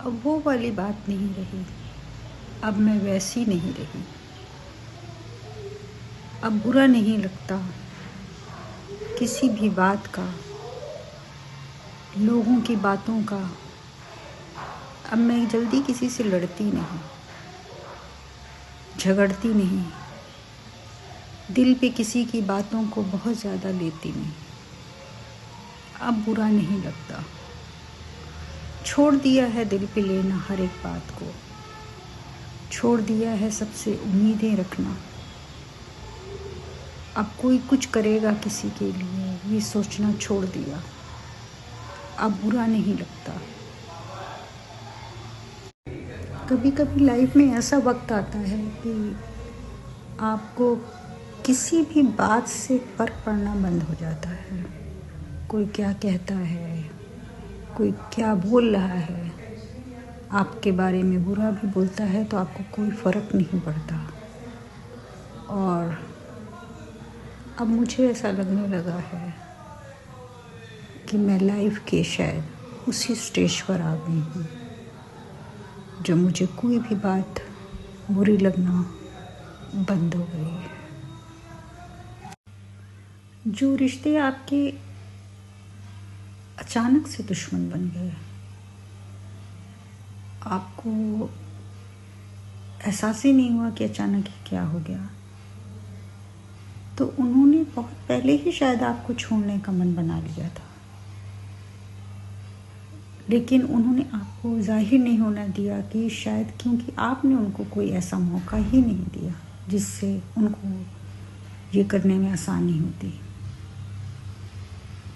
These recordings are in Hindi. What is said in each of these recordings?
अब वो वाली बात नहीं रही। अब मैं वैसी नहीं रही। अब बुरा नहीं लगता किसी भी बात का, लोगों की बातों का। अब मैं जल्दी किसी से लड़ती नहीं, झगड़ती नहीं, दिल पे किसी की बातों को बहुत ज़्यादा लेती नहीं। अब बुरा नहीं लगता। छोड़ दिया है दिल पे लेना हर एक बात को। छोड़ दिया है सबसे उम्मीदें रखना। अब कोई कुछ करेगा किसी के लिए ये सोचना छोड़ दिया। अब बुरा नहीं लगता। कभी कभी लाइफ में ऐसा वक्त आता है कि आपको किसी भी बात से फ़र्क पड़ना बंद हो जाता है। कोई क्या कहता है, कोई क्या बोल रहा है, आपके बारे में बुरा भी बोलता है तो आपको कोई फ़र्क नहीं पड़ता। और अब मुझे ऐसा लगने लगा है कि मैं लाइफ के शायद उसी स्टेज पर आ गई हूँ जो मुझे कोई भी बात बुरी लगना बंद हो गई है। जो रिश्ते आपके अचानक से दुश्मन बन गए, आपको एहसास ही नहीं हुआ कि अचानक ही क्या हो गया, तो उन्होंने बहुत पहले ही शायद आपको छोड़ने का मन बना लिया था, लेकिन उन्होंने आपको जाहिर नहीं होना दिया कि शायद क्योंकि आपने उनको कोई ऐसा मौका ही नहीं दिया जिससे उनको ये करने में आसानी होती।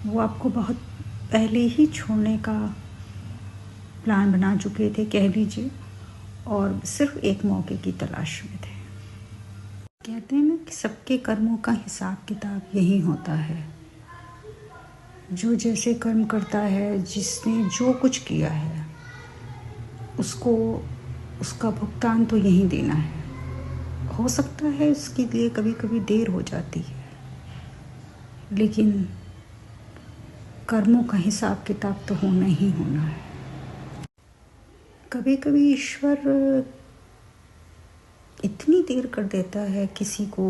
वो आपको बहुत पहले ही छोड़ने का प्लान बना चुके थे कह लीजिए, और सिर्फ एक मौके की तलाश में थे। कहते हैं ना कि सबके कर्मों का हिसाब किताब यही होता है। जो जैसे कर्म करता है, जिसने जो कुछ किया है, उसको उसका भुगतान तो यही देना है। हो सकता है उसके लिए कभी कभी देर हो जाती है, लेकिन कर्मों का हिसाब किताब तो होना ही होना है। कभी कभी ईश्वर इतनी देर कर देता है किसी को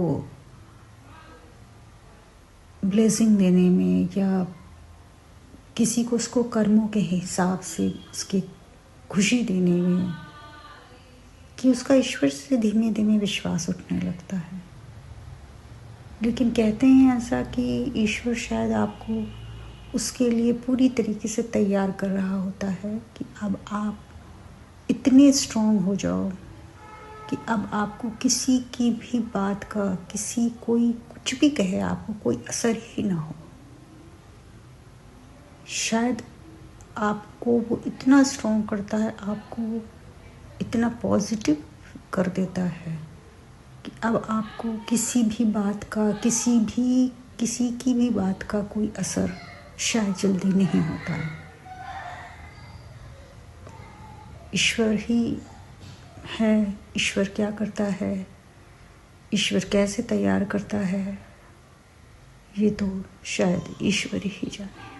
ब्लेसिंग देने में, या किसी को उसको कर्मों के हिसाब से उसकी खुशी देने में, कि उसका ईश्वर से धीमे धीमे विश्वास उठने लगता है। लेकिन कहते हैं ऐसा कि ईश्वर शायद आपको उसके लिए पूरी तरीके से तैयार कर रहा होता है कि अब आप इतने स्ट्रॉन्ग हो जाओ कि अब आपको किसी की भी बात का, किसी कोई कुछ भी कहे आपको कोई असर ही ना हो। शायद आपको वो इतना स्ट्रॉन्ग करता है, आपको इतना पॉजिटिव कर देता है कि अब आपको किसी भी बात का, किसी की भी बात का कोई असर शायद जल्दी नहीं होता है। ईश्वर ही है। ईश्वर क्या करता है, ईश्वर कैसे तैयार करता है, ये तो शायद ईश्वर ही जाने।